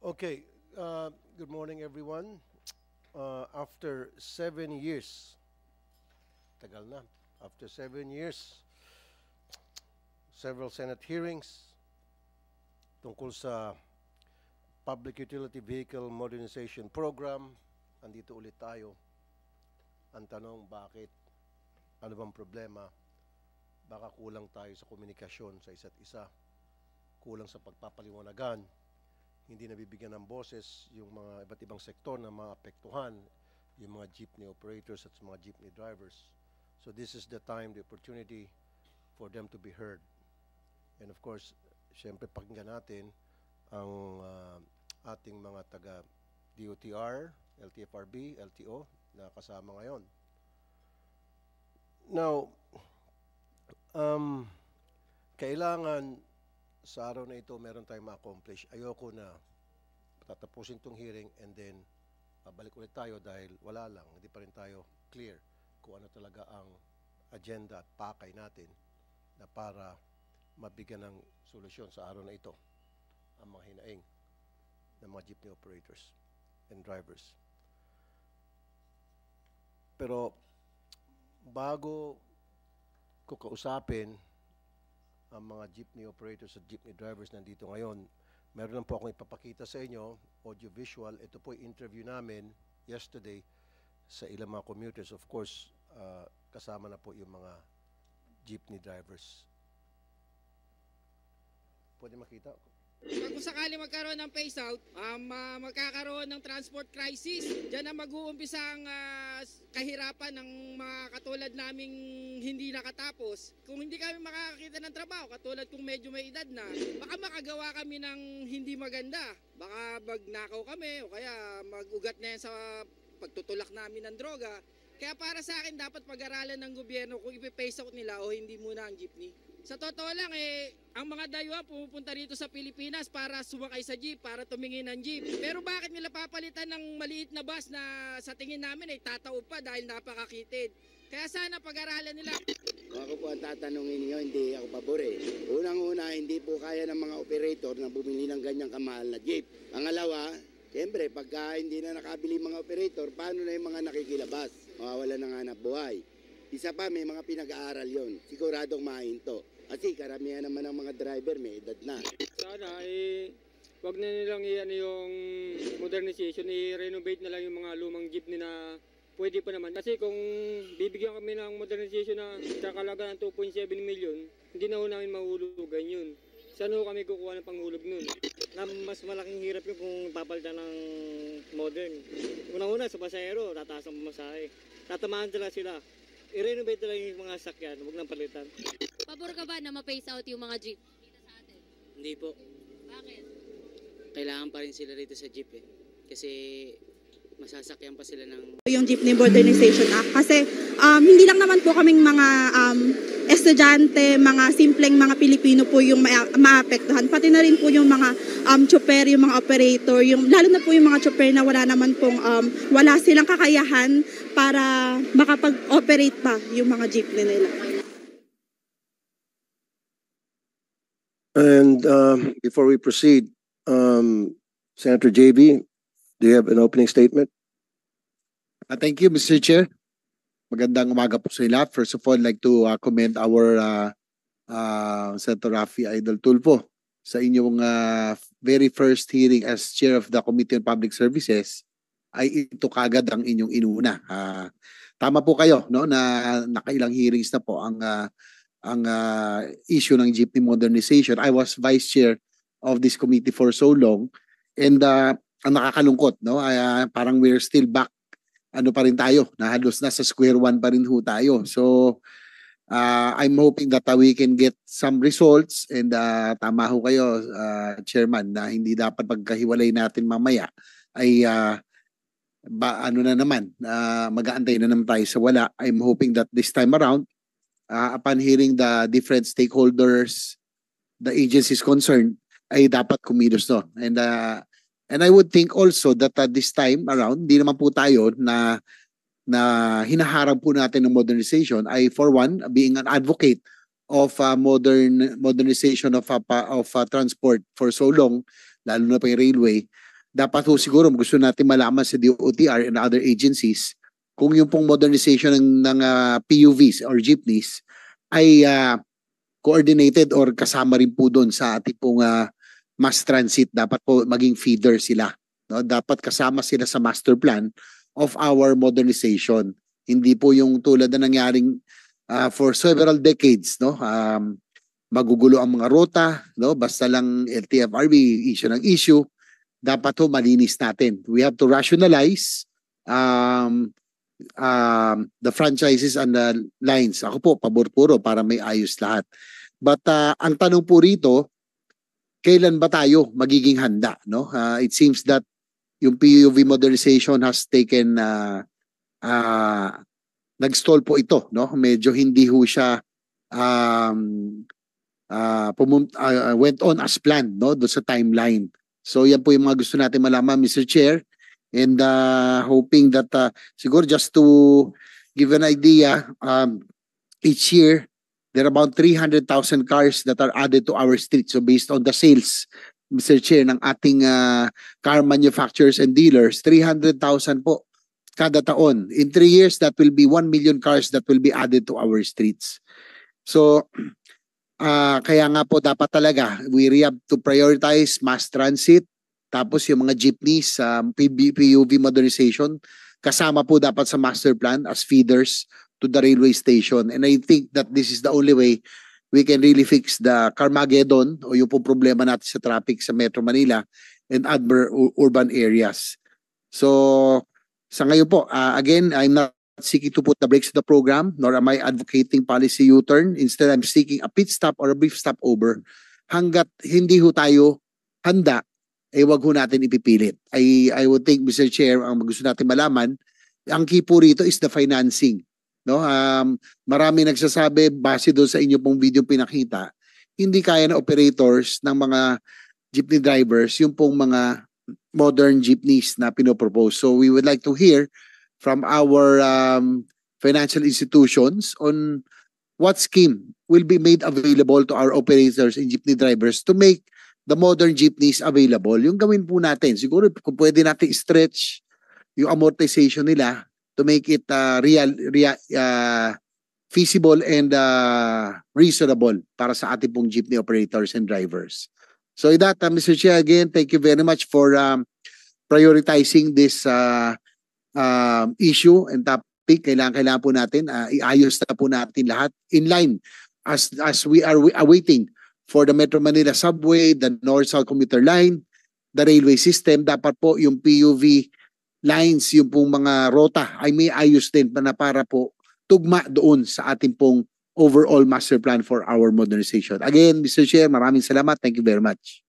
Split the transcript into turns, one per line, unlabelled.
Okay, good morning everyone. After 7 years, tagal na, after 7 years, several Senate hearings tungkol sa Public Utility Vehicle Modernization Program, andito ulit tayo. Ang tanong, bakit? Ano bang problema? Baka kulang tayo sa komunikasyon sa isa't isa, kulang sa pagpapaliwanagan, hindi nabibigyan ng boses yung mga iba't ibang sektor na maapektuhan, yung mga jeepney operators at mga jeepney drivers. So this is the time, the opportunity for them to be heard. And of course, siyempre pakinggan natin ang ating mga taga DOTR, LTFRB, LTO na kasama ngayon. Now, kailangan sa araw na ito meron tayong ma-accomplish. Ayoko na tatapusin tong hearing and then balik ulit tayo dahil wala lang, hindi pa rin tayo clear kung ano talaga ang agenda at pakay natin na para mabigyan ng solusyon sa araw na ito ang mga hinaing ng mga jeepney operators and drivers. Pero bago ko kausapin ang mga jeepney operators at jeepney drivers nandito ngayon, meron lang po akong ipapakita sa inyo, audio-visual. Ito po yung interview namin yesterday sa ilang mga commuters. Of course, kasama na po yung mga jeepney drivers. Pwede makita?
Kung sakali magkaroon ng phase out, magkakaroon ng transport crisis. Diyan na mag-uumpisa ang kahirapan ng mga katulad naming hindi nakatapos. Kung hindi kami makakakita ng trabaho, katulad kung medyo may edad na, baka makagawa kami ng hindi maganda. Baka magnakaw kami o kaya mag-ugat na yan sa pagtutulak namin ng droga. Kaya para sa akin, dapat pag-aralan ng gobyerno kung ipi-phase out nila o hindi muna ang jeepney. Sa totoo lang, ang mga dayuhan pumupunta rito sa Pilipinas para sumakay sa jeep, para tumingin ng jeep. Pero bakit nila papalitan ng maliit na bus na sa tingin namin ay tataob pa dahil napakakitid? Kaya sana pag-aralan nila.
Kung ako po ang tatanungin niyo, hindi ako pabor eh. Unang-una, hindi po kaya ng mga operator na bumili ng ganyang kamahal na jeep. Pangalawa, siyempre, pagka hindi na nakabili mga operator, paano na yung mga nakikilabas? Mawawala ng hanap buhay. Isa pa, may mga pinag-aaral yon. Siguradong mahinto. Kasi karamihan naman ng mga driver may edad na.
Sana wag na nilang yung modernization, i-renovate na lang yung mga lumang jeepney na pwede pa naman. Kasi kung bibigyan kami ng modernization na kakalaga ng 2.7 million, hindi na ho namin mahulugan yun. Saan ho kami kukuha ng panghulog nun?
Na mas malaking hirap yun kung papalitan ng modern. Una-una sa pasahero, tataas ang pamasahe. Tatamaan sila. I-renovate na lang yung mga sakyan, huwag nang palitan.
Pabor ka ba na ma-phase out yung mga jeep dito sa atin?
Hindi po.
Bakit?
Kailangan pa rin sila rito sa jeep eh. Kasi masasakyan pa sila ng...
Yung Jeepney Modernization Act kasi hindi lang naman po kaming mga estudyante, mga simpleng mga Pilipino po yung maapektuhan. Pati na rin po yung mga chopper, yung mga operator, lalo na po yung mga chopper na wala naman pong, wala silang kakayahan para makapag-operate pa yung mga jeepney nila.
And before we proceed, Senator JB, do you have an opening statement?
Thank you, Mr. Chair. Magandang umaga po sa inyo. First of all, I'd like to commend our Senator Raffy Idol Tulfo sa inyong very first hearing as Chair of the Committee on Public Services. Ay ito kagad ang inyong inuna. Tama po kayo, no, na nakailang hearings na po ang issue ng jeepney modernization. I was Vice Chair of this committee for so long, and ang nakakalungkot, no, parang we're still back. Ano pa rin tayo, halos nasa square one pa rin ho tayo. So, I'm hoping that we can get some results, and tama ho kayo, Chairman, na hindi dapat pagkahiwalay natin mamaya ay ano na naman, mag-aantay na naman tayo sa wala. I'm hoping that this time around, upon hearing the different stakeholders, the agencies concerned, ay dapat kumilos no. And I would think also that this time around, di naman po tayo na hinaharap po natin ng modernization. I, for one, being an advocate of modernization of transport for so long, lalo na pa yung railway, dapat ho siguro gusto natin malaman sa DOTR and other agencies kung yung pong modernization ng PUVs or jeepneys ay coordinated or kasama rin po doon sa ating pong mass transit. Dapat po maging feeder sila. No? Dapat kasama sila sa master plan of our modernization. Hindi po yung tulad na nangyaring for several decades, no? Magugulo ang mga rota, no? Basta lang LTFRB issue ng issue, dapat ho malinis natin. We have to rationalize the franchises and the lines. Ako po, pabor puro para may ayos lahat. But ang tanong po rito, kailan ba tayo magiging handa? No? It seems that yung PUV modernization has taken, nag-stall po ito. No? Medyo hindi ho siya went on as planned, no? Doon sa timeline. So yan po yung mga gusto natin malaman, Mr. Chair. And hoping that siguro just to give an idea, each year there are about 300,000 cars that are added to our streets. So based on the sales, Mr. Chair, ng ating car manufacturers and dealers, 300,000 po kada taon. In 3 years, that will be 1 million cars that will be added to our streets. So kaya nga po dapat talaga we have to prioritize mass transit. Tapos yung mga jeepneys, PUV modernization, kasama po dapat sa master plan as feeders to the railway station. And I think that this is the only way we can really fix the Carmageddon o yung po problema natin sa traffic sa Metro Manila and other urban areas. So sa ngayon po, again, I'm not seeking to put the brakes to the program, nor am I advocating policy U-turn. Instead, I'm seeking a pit stop or a brief stopover. Hanggat hindi ho tayo handa, wag ho natin ipipilit. I would think, Mr. Chair, ang gusto natin malaman, ang key po rito is the financing. No? Marami nagsasabi, base doon sa inyo pong video pinakita, hindi kaya na operators ng mga jeepney drivers yung pong mga modern jeepneys na pinopropose. So we would like to hear from our financial institutions on what scheme will be made available to our operators and jeepney drivers to make the modern jeepneys available. Yung gawin po natin, siguro kung pwede natin stretch yung amortization nila to make it feasible and reasonable para sa ating pong jeepney operators and drivers. So with that, Mr. Chair, again, thank you very much for prioritizing this issue and topic. Kailangan po natin, iayos na po natin lahat in line as we are awaiting for the Metro Manila Subway, the North-South Commuter Line, the railway system. Dapat po yung PUV lines, yung pong mga rota ay may ayos din para po tugma doon sa ating pong overall master plan for our modernization. Again, Mr. Chair, maraming salamat. Thank you very much.